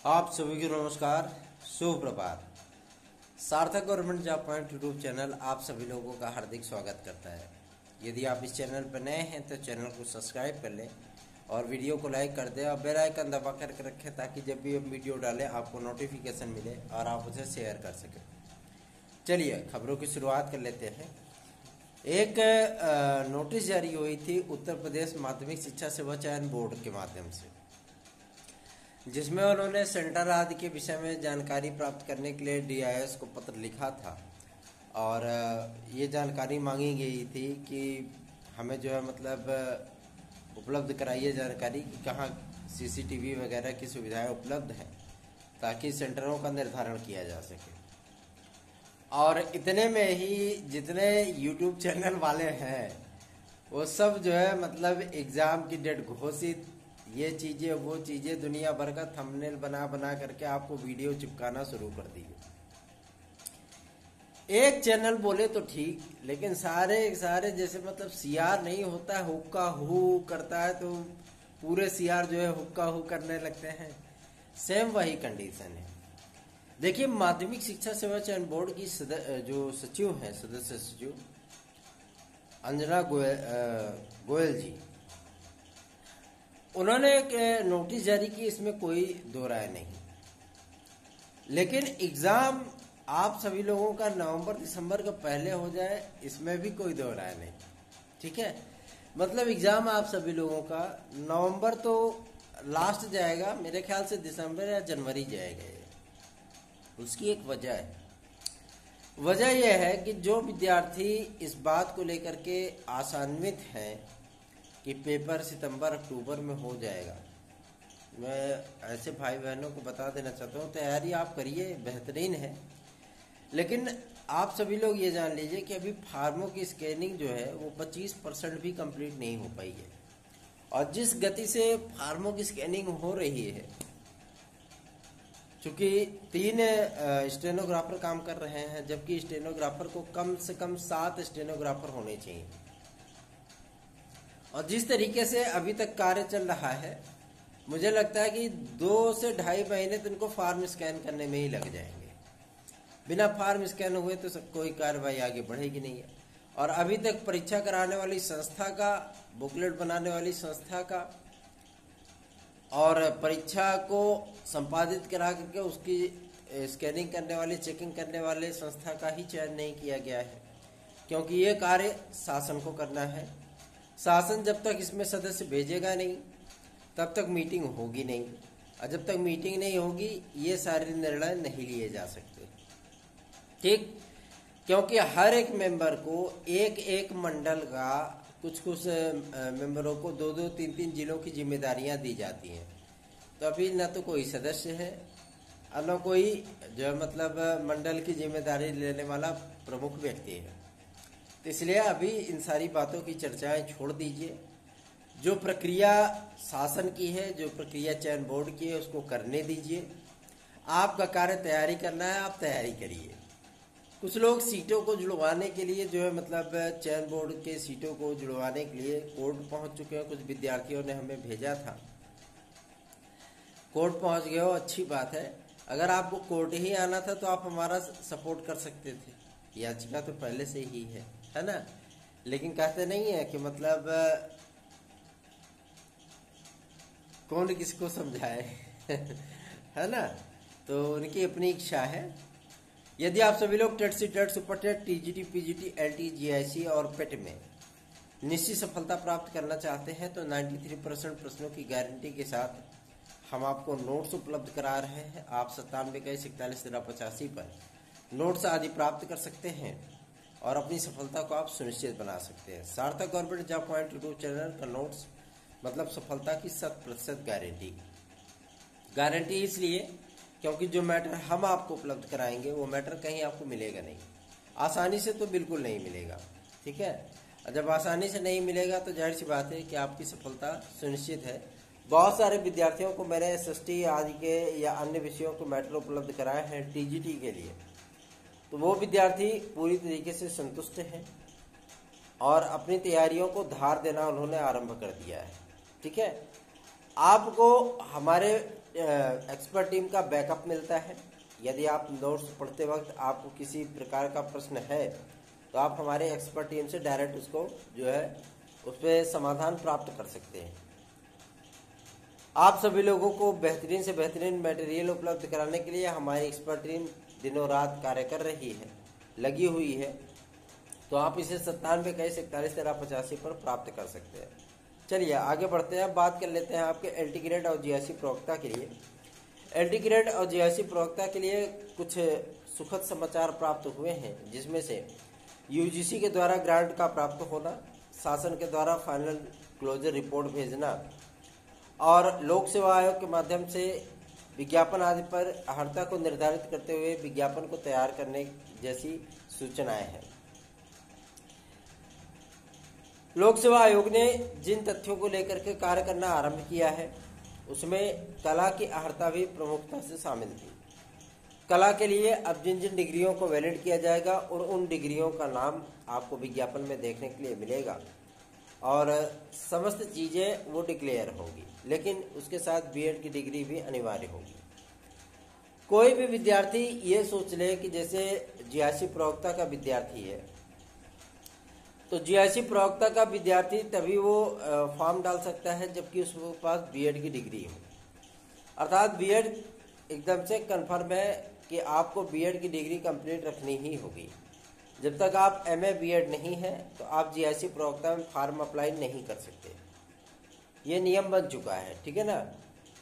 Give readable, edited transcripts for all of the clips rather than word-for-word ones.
आप सभी को नमस्कार, शुभ प्रभात। सार्थक government job point YouTube channel आप सभी लोगों का हार्दिक स्वागत करता है। यदि आप इस चैनल पर नए हैं तो चैनल को सब्सक्राइब कर लें और वीडियो को लाइक कर दें और बेल आइकन दबा करके रखें ताकि जब भी हम वीडियो डालें आपको नोटिफिकेशन मिले और आप उसे शेयर कर सकें। चलिए खबरों की शुरुआत कर लेते हैं। एक नोटिस जारी हुई थी उत्तर प्रदेश माध्यमिक शिक्षा सेवा चयन बोर्ड के माध्यम से, जिसमें उन्होंने सेंटर आदि के विषय में जानकारी प्राप्त करने के लिए DIS को पत्र लिखा था और ये जानकारी मांगी गई थी कि हमें जो है उपलब्ध कराइए जानकारी कि कहाँ CCTV वगैरह की सुविधाएं उपलब्ध हैं ताकि सेंटरों का निर्धारण किया जा सके। और इतने में ही जितने YouTube चैनल वाले हैं वो सब जो है एग्ज़ाम की डेट घोषित, ये चीज़ें वो चीज़ें, दुनिया भर का थंबनेल बना बना करके आपको वीडियो चिपकाना शुरू कर दी। एक चैनल बोले तो ठीक, लेकिन सारे जैसे CR नहीं होता है, हुक्का हु करता है तो पूरे CR जो है हुक्का हु करने लगते हैं। सेम वही कंडीशन है। देखिए, माध्यमिक शिक्षा सेवा चयन बोर्ड की जो सचिव हैं, सदस्य सचिव अंजना गोयल जी, उन्होंने एक नोटिस जारी की, इसमें कोई दो राय नहीं। लेकिन एग्जाम आप सभी लोगों का नवंबर दिसंबर का पहले हो जाए, इसमें भी कोई दो राय नहीं। ठीक है, एग्जाम आप सभी लोगों का नवंबर तो लास्ट जाएगा, मेरे ख्याल से दिसंबर या जनवरी जाएगा। उसकी एक वजह है। वजह यह है कि जो विद्यार्थी इस बात को लेकर के आशान्वित हैं कि पेपर सितंबर अक्टूबर में हो जाएगा, मैं ऐसे भाई बहनों को बता देना चाहता हूँ, तैयारी आप करिए, बेहतरीन है। लेकिन आप सभी लोग ये जान लीजिए कि अभी फार्मों की स्कैनिंग जो है वो 25% भी कंप्लीट नहीं हो पाई है। और जिस गति से फार्मों की स्कैनिंग हो रही है, चूंकि 3 स्टेनोग्राफर काम कर रहे हैं, जबकि स्टेनोग्राफर को कम से कम 7 स्टेनोग्राफर होने चाहिए। और जिस तरीके से अभी तक कार्य चल रहा है, मुझे लगता है कि 2 से 2.5 महीने तो इनको फार्म स्कैन करने में ही लग जाएंगे। बिना फार्म स्कैन हुए तो कोई कार्रवाई आगे बढ़ेगी नहीं है। और अभी तक परीक्षा कराने वाली संस्था का, बुकलेट बनाने वाली संस्था का और परीक्षा को संपादित करा करके उसकी स्कैनिंग करने वाले, चेकिंग करने वाले संस्था का ही चयन नहीं किया गया है, क्योंकि ये कार्य शासन को करना है। शासन जब तक इसमें सदस्य भेजेगा नहीं तब तक मीटिंग होगी नहीं, और जब तक मीटिंग नहीं होगी ये सारे निर्णय नहीं लिए जा सकते। ठीक, क्योंकि हर एक मेंबर को एक मंडल का, कुछ मेंबरों को 2-2, 3-3 जिलों की जिम्मेदारियां दी जाती हैं। तो अभी न तो कोई सदस्य है और न कोई जो मंडल की जिम्मेदारी लेने वाला प्रमुख व्यक्ति है। तो इसलिए अभी इन सारी बातों की चर्चाएं छोड़ दीजिए। जो प्रक्रिया शासन की है, जो प्रक्रिया चयन बोर्ड की है, उसको करने दीजिए। आपका कार्य तैयारी करना है, आप तैयारी करिए। कुछ लोग सीटों को जुड़वाने के लिए जो है चयन बोर्ड के सीटों को जुड़वाने के लिए कोर्ट पहुंच चुके हैं। कुछ विद्यार्थियों ने हमें भेजा था, कोर्ट पहुंच गए हो, अच्छी बात है। अगर आपको कोर्ट ही आना था तो आप हमारा सपोर्ट कर सकते थे, याचिका तो पहले से ही है ना। लेकिन कहते नहीं है कि कौन किसको समझाए है ना। तो उनकी अपनी इच्छा है। यदि आप सभी लोग TET C TET, super TET, TGT, PGT, LT, GIC और पेट में निश्चित सफलता प्राप्त करना चाहते हैं तो 93% प्रश्नों की गारंटी के साथ हम आपको नोट्स उपलब्ध करा रहे हैं। आप 9721411385 पर नोट्स आदि प्राप्त कर सकते हैं और अपनी सफलता को आप सुनिश्चित बना सकते हैं। सार्थक government job point YouTube channel का नोट्स सफलता की 100% गारंटी इसलिए क्योंकि जो मैटर हम आपको उपलब्ध कराएंगे वो मैटर कहीं आपको मिलेगा नहीं, आसानी से तो बिल्कुल नहीं मिलेगा। ठीक है, जब आसानी से नहीं मिलेगा तो जाहिर सी बात है कि आपकी सफलता सुनिश्चित है। बहुत सारे विद्यार्थियों को मैंने SST आदि के या अन्य विषयों को मैटर उपलब्ध कराए हैं TGT के लिए, तो वो विद्यार्थी पूरी तरीके से संतुष्ट हैं और अपनी तैयारियों को धार देना उन्होंने आरंभ कर दिया है। ठीक है, आपको हमारे एक्सपर्ट टीम का बैकअप मिलता है। यदि आप नोट्स पढ़ते वक्त आपको किसी प्रकार का प्रश्न है तो आप हमारे एक्सपर्ट टीम से डायरेक्ट उसको जो है उस पर समाधान प्राप्त कर सकते हैं। आप सभी लोगों को बेहतरीन से बेहतरीन मटेरियल उपलब्ध कराने के लिए हमारी एक्सपर्ट टीम दिनों रात कार्य कर रही है, लगी हुई है। तो आप इसे 9721411385 पर प्राप्त कर सकते हैं। चलिए आगे बढ़ते हैं, बात कर लेते हैं आपके एलटी ग्रेड और जीआईसी प्रवक्ता के लिए। एलटी ग्रेड और जीआईसी प्रवक्ता के लिए कुछ सुखद समाचार प्राप्त हुए हैं, जिसमें से यूजीसी के द्वारा ग्रांट का प्राप्त होना, शासन के द्वारा फाइनल क्लोजर रिपोर्ट भेजना और लोक सेवा आयोग के माध्यम से विज्ञापन आदि पर अर्हता को निर्धारित करते हुए विज्ञापन को तैयार करने जैसी सूचनाएं हैं। लोक सेवा आयोग ने जिन तथ्यों को लेकर के कार्य करना आरंभ किया है उसमें कला की अर्हता भी प्रमुखता से शामिल थी। कला के लिए अब जिन जिन डिग्रियों को वैलिड किया जाएगा और उन डिग्रियों का नाम आपको विज्ञापन में देखने के लिए मिलेगा और समस्त चीजें वो डिक्लेयर होगी, लेकिन उसके साथ बीएड की डिग्री भी अनिवार्य होगी। कोई भी विद्यार्थी ये सोच ले कि जैसे जीआईसी प्रवक्ता का विद्यार्थी है तो जीआईसी प्रवक्ता का विद्यार्थी तभी वो फॉर्म डाल सकता है जबकि उसके पास बीएड की डिग्री हो। अर्थात बीएड एकदम से कन्फर्म है कि आपको बीएड की डिग्री कंप्लीट रखनी ही होगी। जब तक आप एमए बीएड नहीं है तो आप जीआईसी प्रवक्ता में फॉर्म अप्लाई नहीं कर सकते। ये नियम बन चुका है, ठीक है ना।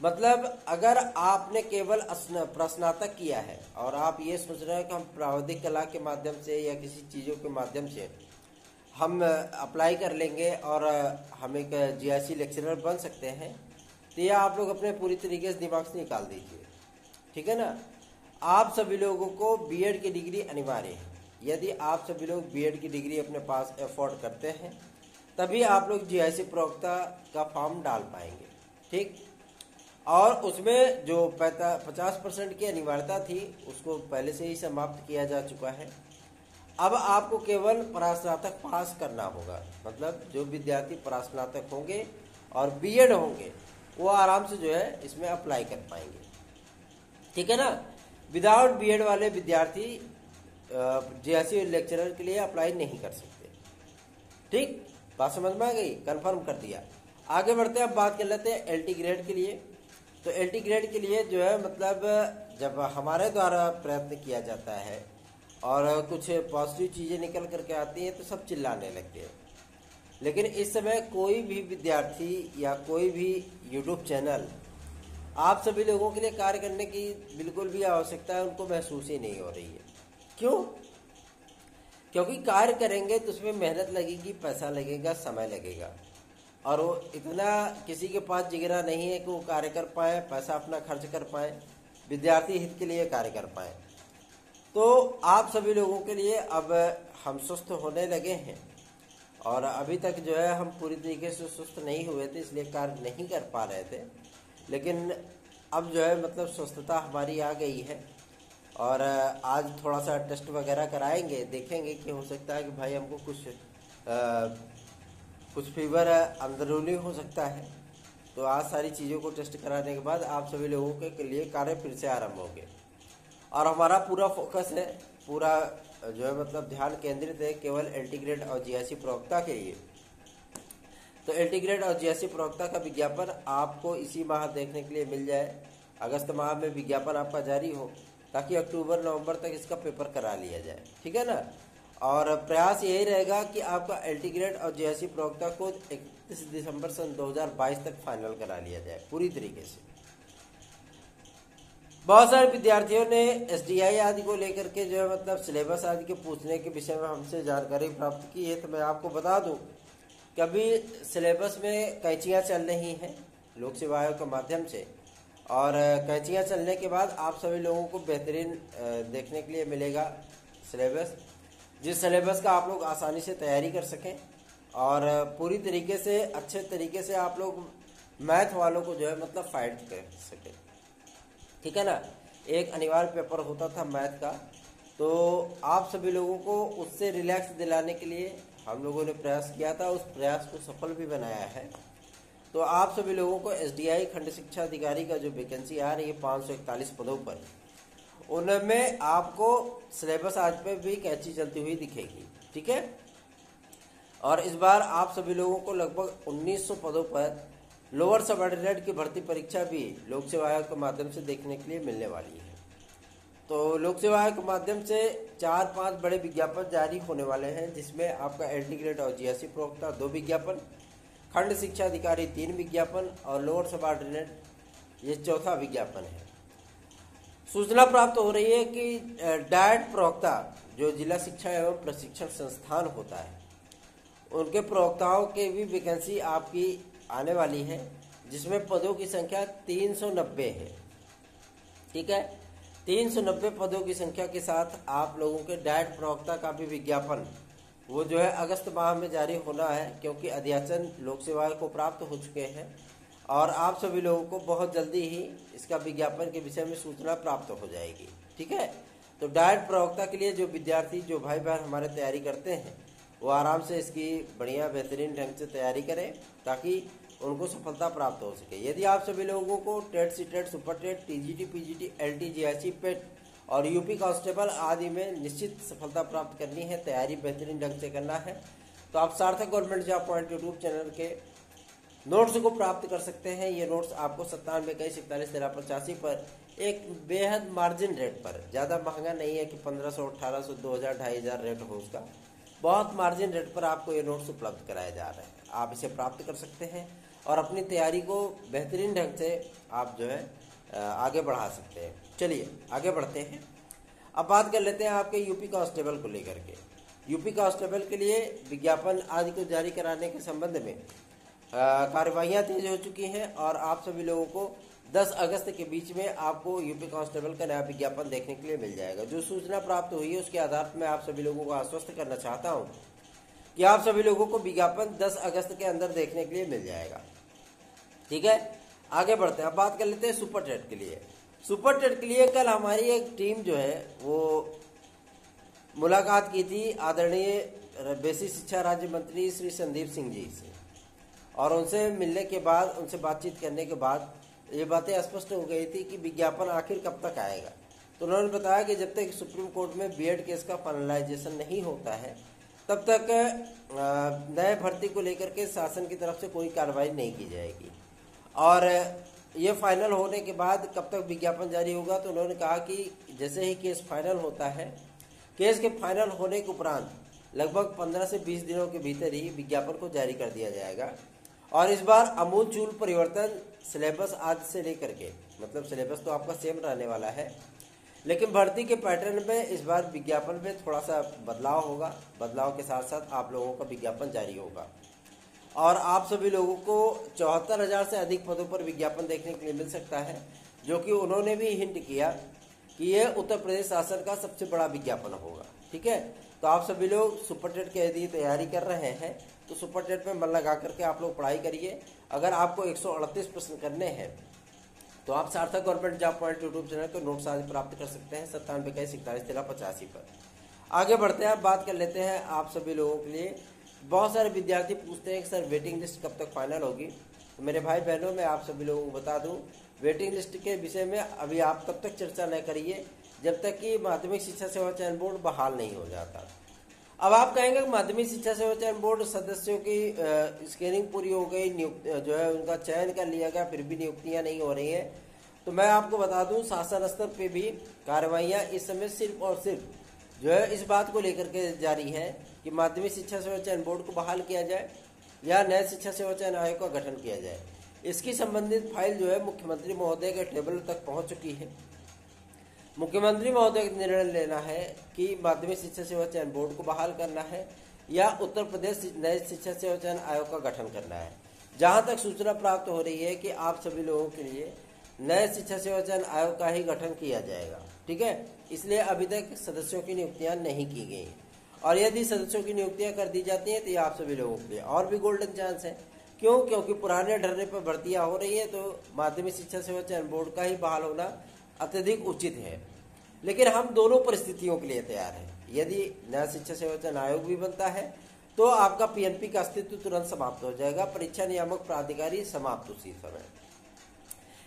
मतलब अगर आपने केवल प्रस्नातक किया है और आप ये सोच रहे हैं कि हम प्राविधिक कला के माध्यम से या किसी चीज़ों के माध्यम से हम अप्लाई कर लेंगे और हम एक जीआईसी लेक्चरर बन सकते हैं, तो यह आप लोग अपने पूरी तरीके से दिमाग से निकाल दीजिए, ठीक है ना। आप सभी लोगों को बीएड की डिग्री अनिवार्य है। यदि आप सभी लोग बीएड की डिग्री अपने पास अफोर्ड करते हैं तभी आप लोग जीआईसी प्रवक्ता का फॉर्म डाल पाएंगे, ठीक। और उसमें जो 50% की अनिवार्यता थी उसको पहले से ही समाप्त किया जा चुका है। अब आपको केवल परास्नातक पास करना होगा। मतलब जो विद्यार्थी परास्नातक होंगे और बीएड होंगे वो आराम से जो है इसमें अप्लाई कर पाएंगे, ठीक है ना। विदाउट बीएड वाले विद्यार्थी जीआईसी लेक्चरर के लिए अप्लाई नहीं कर सकते, ठीक। बात समझ में आ गई, कंफर्म कर दिया। आगे बढ़ते हैं, अब बात कर लेते हैं एलटी ग्रेड के लिए। तो एलटी ग्रेड के लिए जो है मतलब जब हमारे द्वारा प्रयत्न किया जाता है और कुछ पॉजिटिव चीजें निकल करके आती हैं तो सब चिल्लाने लगते हैं। लेकिन इस समय कोई भी विद्यार्थी या कोई भी यूट्यूब चैनल आप सभी लोगों के लिए कार्य करने की बिल्कुल भी आवश्यकता है उनको महसूस ही नहीं हो रही है। क्यों? क्योंकि कार्य करेंगे तो उसमें मेहनत लगेगी, पैसा लगेगा, समय लगेगा और वो इतना किसी के पास जिगरा नहीं है कि वो कार्य कर पाए, पैसा अपना खर्च कर पाए, विद्यार्थी हित के लिए कार्य कर पाए। तो आप सभी लोगों के लिए अब हम सुस्त होने लगे हैं और अभी तक जो है हम पूरी तरीके से सुस्त नहीं हुए थे, इसलिए कार्य नहीं कर पा रहे थे। लेकिन अब जो है मतलब स्वस्थता हमारी आ गई है और आज थोड़ा सा टेस्ट वगैरह कराएंगे, देखेंगे कि हो सकता है कि भाई हमको कुछ फीवर अंदरूनी हो सकता है। तो आज सारी चीज़ों को टेस्ट कराने के बाद आप सभी लोगों के लिए कार्य फिर से आरंभ होंगे और हमारा पूरा फोकस है, पूरा जो है मतलब ध्यान केंद्रित है केवल एलटी ग्रेड और जीआईसी प्रवक्ता के लिए। तो एलटी ग्रेड और जीआईसी प्रवक्ता का विज्ञापन आपको इसी माह देखने के लिए मिल जाए। अगस्त माह में विज्ञापन आपका जारी हो ताकि अक्टूबर नवंबर तक इसका पेपर करा लिया जाए, ठीक है ना। और प्रयास यही रहेगा कि आपका एलटी ग्रेड और जीआईसी प्रवक्ता को 31 दिसंबर सन 2022 तक फाइनल करा लिया जाए पूरी तरीके से। बहुत सारे विद्यार्थियों ने एसडीआई आदि को लेकर के जो है मतलब सिलेबस आदि के पूछने के विषय में हमसे जानकारी प्राप्त की है। तो मैं आपको बता दूं कि अभी सिलेबस में कैंचियाँ चल रही हैं लोक सेवा आयोग के माध्यम से और कैंचियाँ चलने के बाद आप सभी लोगों को बेहतरीन देखने के लिए मिलेगा सिलेबस, जिस सिलेबस का आप लोग आसानी से तैयारी कर सकें और पूरी तरीके से अच्छे तरीके से आप लोग मैथ वालों को जो है मतलब फाइट कर सकें, ठीक है ना। एक अनिवार्य पेपर होता था मैथ का, तो आप सभी लोगों को उससे रिलैक्स दिलाने के लिए हम लोगों ने प्रयास किया था, उस प्रयास को सफल भी बनाया है। तो आप सभी लोगों को एसडीआई खंड शिक्षा अधिकारी का जो वैकेंसी आ रही है 541 पदों पर, उनमें आपको सिलेबस आज पे भी कैची चलती हुई दिखेगी। ठीक है, और इस बार आप सभी लोगों को लगभग 1900 पदों पर लोअर सबऑर्डिनेट की भर्ती परीक्षा भी लोक सेवा आयोग के माध्यम से देखने के लिए मिलने वाली है। तो लोक सेवा आयोग के माध्यम से 4-5 बड़े विज्ञापन जारी होने वाले हैं, जिसमें आपका एलटी ग्रेड और जीएससी प्रवक्ता 2 विज्ञापन, खंड शिक्षा अधिकारी 3 विज्ञापन और लोअर सबऑर्डिनेट ये 4था विज्ञापन है। सूचना प्राप्त हो रही है कि डायट प्रवक्ता जो जिला शिक्षा एवं प्रशिक्षण संस्थान होता है, उनके प्रवक्ताओं के भी वैकेंसी आपकी आने वाली है, जिसमें पदों की संख्या 390 है। ठीक है, 390 पदों की संख्या के साथ आप लोगों के डायट प्रवक्ता का भी विज्ञापन वो जो है अगस्त माह में जारी होना है, क्योंकि अध्याचन लोक सेवा आयोग को प्राप्त हो चुके हैं और आप सभी लोगों को बहुत जल्दी ही इसका विज्ञापन के विषय में सूचना प्राप्त हो जाएगी। ठीक है, तो डायट प्रवक्ता के लिए जो विद्यार्थी जो भाई बहन हमारे तैयारी करते हैं वो आराम से इसकी बढ़िया बेहतरीन ढंग से तैयारी करें, ताकि उनको सफलता प्राप्त हो सके। यदि आप सभी लोगों को TET, CTET, super TET, TGT, PGT, LT, GIC, PET और यूपी कांस्टेबल आदि में निश्चित सफलता प्राप्त करनी है, तैयारी बेहतरीन ढंग से करना है, तो आप सार्थक government job point YouTube channel के नोट्स को प्राप्त कर सकते हैं। ये नोट्स आपको 9721411385 पर एक बेहद मार्जिन रेट पर, ज़्यादा महंगा नहीं है कि 1500, 1800, 2000, 2500 रेट हो उसका, बहुत मार्जिन रेट पर आपको ये नोट्स उपलब्ध कराए जा रहे हैं। आप इसे प्राप्त कर सकते हैं और अपनी तैयारी को बेहतरीन ढंग से आप जो है आगे बढ़ा सकते हैं। चलिए आगे बढ़ते हैं। अब बात कर लेते हैं आपके यूपी कांस्टेबल को लेकर के। यूपी कांस्टेबल के लिए विज्ञापन आदि को जारी कराने के संबंध में कार्रवाइयाँ तेज हो चुकी हैं और आप सभी लोगों को 10 अगस्त के बीच में आपको यूपी कांस्टेबल का नया विज्ञापन देखने के लिए मिल जाएगा। जो सूचना प्राप्त हुई है उसके आधार पर मैं आप सभी लोगों को आश्वस्त करना चाहता हूँ कि आप सभी लोगों को विज्ञापन 10 अगस्त के अंदर देखने के लिए मिल जाएगा। ठीक है, आगे बढ़ते हैं। अब बात कर लेते हैं सुपर टेट के लिए। सुपर टेट के लिए कल हमारी एक टीम जो है वो मुलाकात की थी आदरणीय बेसिक शिक्षा राज्य मंत्री श्री संदीप सिंह जी से, और उनसे मिलने के बाद, उनसे बातचीत करने के बाद ये बातें स्पष्ट हो गई थी कि विज्ञापन आखिर कब तक आएगा। तो उन्होंने बताया कि जब तक सुप्रीम कोर्ट में बीएड केस का फाइनलाइजेशन नहीं होता है तब तक नए भर्ती को लेकर के शासन की तरफ से कोई कार्रवाई नहीं की जाएगी, और ये फाइनल होने के बाद कब तक विज्ञापन जारी होगा। तो उन्होंने कहा कि जैसे ही केस फाइनल होता है, केस के फाइनल होने के उपरांत लगभग 15 से 20 दिनों के भीतर ही विज्ञापन को जारी कर दिया जाएगा। और इस बार आमूलचूल परिवर्तन सिलेबस आज से लेकर के, मतलब सिलेबस तो आपका सेम रहने वाला है, लेकिन भर्ती के पैटर्न में इस बार विज्ञापन में थोड़ा सा बदलाव होगा। बदलाव के साथ साथ आप लोगों का विज्ञापन जारी होगा और आप सभी लोगों को 74,000 से अधिक पदों पर विज्ञापन देखने के लिए मिल सकता है, जो कि उन्होंने भी हिंट किया कि यह उत्तर प्रदेश शासन का सबसे बड़ा विज्ञापन होगा। ठीक है, तो आप सभी लोग सुपर टेट की यदि तैयारी कर रहे हैं तो सुपर टेट में मन लगा करके आप लोग पढ़ाई करिए। अगर आपको 138 प्रश्न करने हैं तो आप सार्थक government job point YouTube channel को नोट्स आदि प्राप्त कर सकते हैं 9721411385 पर। आगे बढ़ते हैं, बात कर लेते हैं आप सभी लोगों के लिए। बहुत सारे विद्यार्थी पूछते हैं कि सर वेटिंग लिस्ट कब तक फाइनल होगी। तो मेरे भाई बहनों, मैं आप सभी लोगों को बता दूं, वेटिंग लिस्ट के विषय में अभी आप तब तक चर्चा न करिए जब तक कि माध्यमिक शिक्षा सेवा चयन बोर्ड बहाल नहीं हो जाता। अब आप कहेंगे कि माध्यमिक शिक्षा सेवा चयन बोर्ड सदस्यों की स्क्रीनिंग पूरी हो गई, जो है उनका चयन कर लिया गया, फिर भी नियुक्तियां नहीं हो रही हैं। तो मैं आपको बता दूं, शासन स्तर पे भी कार्रवाइयां इस समय सिर्फ और सिर्फ जो है इस बात को लेकर के जारी है कि माध्यमिक शिक्षा सेवा चयन बोर्ड को बहाल किया जाए या नए शिक्षा सेवा चयन आयोग का गठन किया जाए। इसकी संबंधित फाइल जो है मुख्यमंत्री महोदय के टेबल तक पहुंच चुकी है। मुख्यमंत्री महोदय को निर्णय लेना है कि माध्यमिक शिक्षा सेवा चयन बोर्ड को बहाल करना है या उत्तर प्रदेश नए शिक्षा सेवा चयन आयोग का गठन करना है। जहां तक सूचना प्राप्त हो रही है कि आप सभी लोगों के लिए नए शिक्षा सेवा चयन आयोग का ही गठन किया जाएगा। ठीक है, इसलिए अभी तक सदस्यों की नियुक्तियां नहीं की गई, और यदि सदस्यों की नियुक्तियां कर दी जाती हैं तो ये आप सभी लोगों के लिए और भी गोल्डन चांस है। क्यों? क्योंकि पुराने ढर्रे पर भर्तियां हो रही है, तो माध्यमिक शिक्षा सेवा चयन बोर्ड का ही बहाल होना अत्यधिक उचित है। लेकिन हम दोनों परिस्थितियों के लिए तैयार हैं। यदि नया शिक्षा सेवा चयन आयोग भी बनता है तो आपका पीएनपी का अस्तित्व तुरंत समाप्त हो जाएगा। परीक्षा नियामक प्राधिकारी समाप्त उसी समय।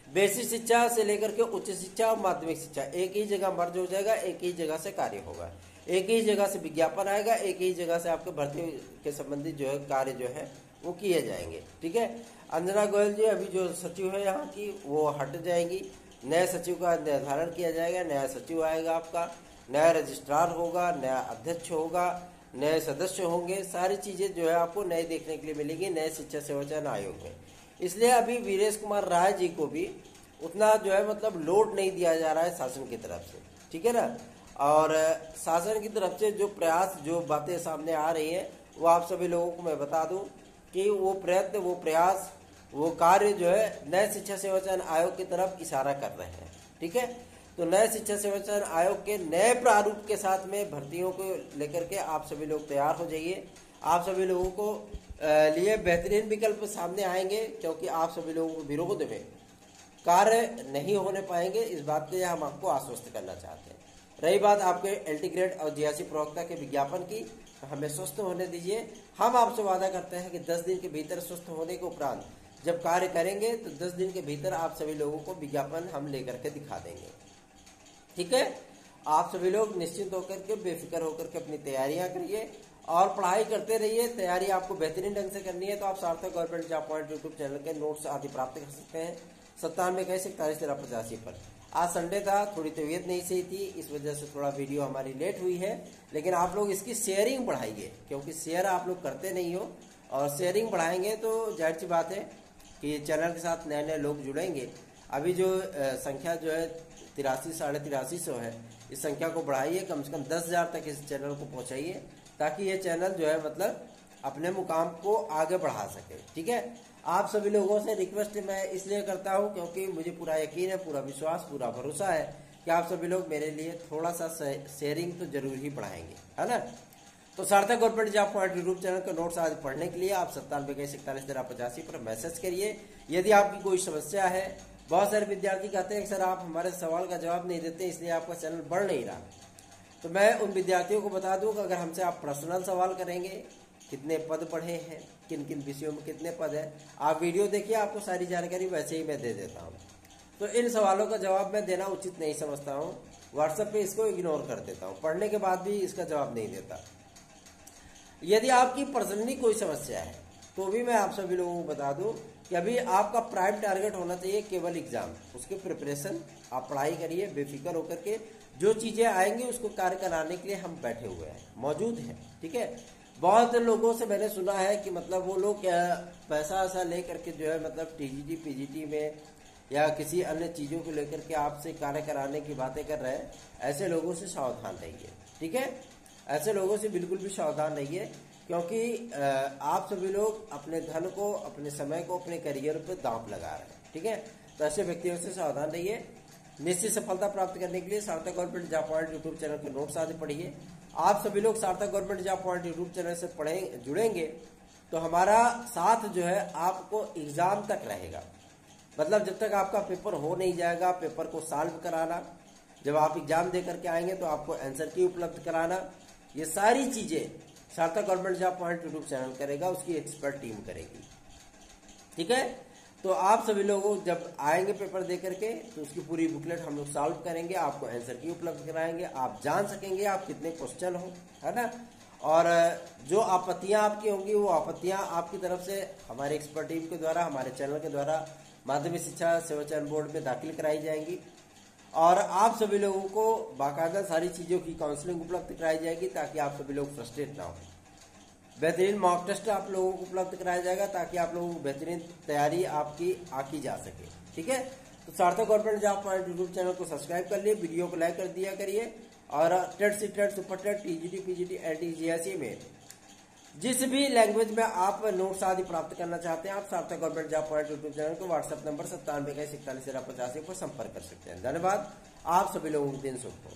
बेसिक शिक्षा से लेकर के उच्च शिक्षा और माध्यमिक शिक्षा एक ही जगह मर्ज हो जाएगा, एक ही जगह से कार्य होगा, एक ही जगह से विज्ञापन आएगा, एक ही जगह से आपके भर्ती के संबंधित जो है कार्य जो है वो किए जाएंगे। ठीक है। अंजना गोयल जी अभी जो सचिव है यहाँ की वो हट जाएंगी, नए सचिव का निर्धारण किया जाएगा, नया सचिव आएगा, आपका नया रजिस्ट्रार होगा, नया अध्यक्ष होगा, नए सदस्य होंगे, सारी चीजें जो है आपको नए देखने के लिए मिलेगी नए शिक्षा सेवा चयन आयोग में। इसलिए अभी वीरेश कुमार राय जी को भी उतना जो है मतलब लोड नहीं दिया जा रहा है शासन की तरफ से। ठीक है ना। और शासन की तरफ से जो प्रयास जो बातें सामने आ रही है वो आप सभी लोगों को मैं बता दूं कि वो प्रयत्न वो प्रयास वो कार्य जो है नए शिक्षा सेवा चयन आयोग की तरफ इशारा कर रहे हैं। ठीक है। तो नए शिक्षा सेवा चयन आयोग के नए प्रारूप के साथ में भर्तियों को लेकर के आप सभी लोग तैयार हो जाइए। आप सभी लोगों को लिए बेहतरीन विकल्प सामने आएंगे, क्योंकि आप सभी लोगों को विरोध में कार्य नहीं होने पाएंगे, इस बात के हम आपको आश्वस्त करना चाहते हैं। रही बात आपके एलटी ग्रेड और जीआरसी प्रवक्ता के विज्ञापन की, हमें स्वस्थ होने दीजिए। हम आपसे वादा करते हैं कि 10 दिन के भीतर स्वस्थ होने के उपरांत जब कार्य करेंगे तो 10 दिन के भीतर आप सभी लोगों को विज्ञापन हम लेकर के दिखा देंगे। ठीक है। आप सभी लोग निश्चिंत होकर के बेफिक्र होकर के अपनी तैयारियां करिए और पढ़ाई करते रहिए। तैयारी आपको बेहतरीन ढंग से करनी है तो आप सार्थक government job point YouTube channel के नोट्स आदि प्राप्त कर सकते हैं 97 पर। आज संडे था, थोड़ी तबीयत नहीं सही थी, इस वजह से थोड़ा वीडियो हमारी लेट हुई है, लेकिन आप लोग इसकी शेयरिंग बढ़ाइए, क्योंकि शेयर आप लोग करते नहीं हो और शेयरिंग बढ़ाएंगे तो जाहिर सी बात है कि चैनल के साथ नए नए लोग जुड़ेंगे। अभी जो संख्या जो है 8300-8350 है, इस संख्या को बढ़ाइए, कम से कम 10,000 तक इस चैनल को पहुंचाइए ताकि ये चैनल जो है मतलब अपने मुकाम को आगे बढ़ा सके। ठीक है। आप सभी लोगों से रिक्वेस्ट मैं इसलिए करता हूं क्योंकि मुझे पूरा यकीन है, पूरा विश्वास, पूरा भरोसा है कि आप सभी लोग मेरे लिए थोड़ा सा शेयरिंग तो जरूर ही बढ़ाएंगे, है ना। तो Sarthak government job point YouTube channel के नोट्स आज पढ़ने के लिए आप 97 पर मैसेज करिए। यदि आपकी कोई समस्या है, बहुत सारे विद्यार्थी कहते हैं कि सर आप हमारे सवाल का जवाब नहीं देते इसलिए आपका चैनल बढ़ नहीं रहा, तो मैं उन विद्यार्थियों को बता दूं कि अगर हमसे आप पर्सनल सवाल करेंगे, कितने पद पढ़े हैं, किन किन विषयों में कितने पद है, आप वीडियो देखिए, आपको सारी जानकारी वैसे ही मैं दे देता हूं। तो इन सवालों का जवाब मैं देना उचित नहीं समझता हूं, व्हाट्सएप पे इसको इग्नोर कर देता हूं, पढ़ने के बाद भी इसका जवाब नहीं देता। यदि आपकी पर्सनली कोई समस्या है तो भी मैं आप सभी लोगों को बता दूं कि अभी आपका प्राइम टारगेट होना चाहिए केवल एग्जाम, उसके प्रिपरेशन आप पढ़ाई करिए बेफिक्र होकर के, जो चीजें आएंगी उसको कार्य कराने के लिए हम बैठे हुए हैं, मौजूद हैं। ठीक है। बहुत लोगों से मैंने सुना है कि मतलब वो लोग पैसा ऐसा लेकर के जो है मतलब टीजीटी पीजीटी में या किसी अन्य चीजों को लेकर के आपसे कार्य कराने की बातें कर रहे हैं, ऐसे लोगों से सावधान रहिए। ठीक है। ऐसे लोगों से बिल्कुल भी सावधान रहिए, क्योंकि आप सभी लोग अपने धन को, अपने समय को, अपने करियर पे दांव लगा रहे हैं। ठीक है। तो ऐसे व्यक्तियों से सावधान रहिए। निश्चित सफलता प्राप्त करने के लिए सार्थक government job point YouTube channel के नोट्स आदि पढ़िए। आप सभी लोग सार्थक government job point YouTube channel से जुड़ेंगे तो हमारा साथ जो है आपको एग्जाम तक रहेगा, मतलब जब तक आपका पेपर हो नहीं जाएगा, पेपर को सॉल्व कराना, जब आप एग्जाम दे करके आएंगे तो आपको आंसर की उपलब्ध कराना, ये सारी चीजें सार्थक government job point YouTube channel करेगा, उसकी एक्सपर्ट टीम करेगी। ठीक है। तो आप सभी लोगों जब आएंगे पेपर दे करके तो उसकी पूरी बुकलेट हम लोग सॉल्व करेंगे, आपको आंसर की उपलब्ध कराएंगे, आप जान सकेंगे आप कितने क्वेश्चन हो, है ना। और जो आपत्तियां आपकी होंगी वो आपत्तियां आपकी तरफ से हमारे एक्सपर्ट टीम के द्वारा, हमारे चैनल के द्वारा माध्यमिक शिक्षा सेवा चयन बोर्ड में दाखिल कराई जाएंगी और आप सभी लोगों को बाकायदा सारी चीजों की काउंसलिंग उपलब्ध कराई जाएगी ताकि आप सभी लोग फ्रस्ट्रेट ना हो। बेहतरीन मॉक टेस्ट आप लोगों को उपलब्ध कराया जाएगा ताकि आप लोगों को बेहतरीन तैयारी आपकी आकी जा सके। ठीक है। तो Sarthak government job point YouTube channel को सब्सक्राइब कर लिए, वीडियो को लाइक कर दिया करिए और TET C TET super TET TGT PGT LT GSC में जिस भी लैंग्वेज में आप नोट्स आदि प्राप्त करना चाहते हैं आप सार्थक government job point YouTube channel को व्हाट्सएप नंबर 97 41 41 पर संपर्क कर सकते हैं। धन्यवाद। आप सभी लोगों को दिन शुभ हो।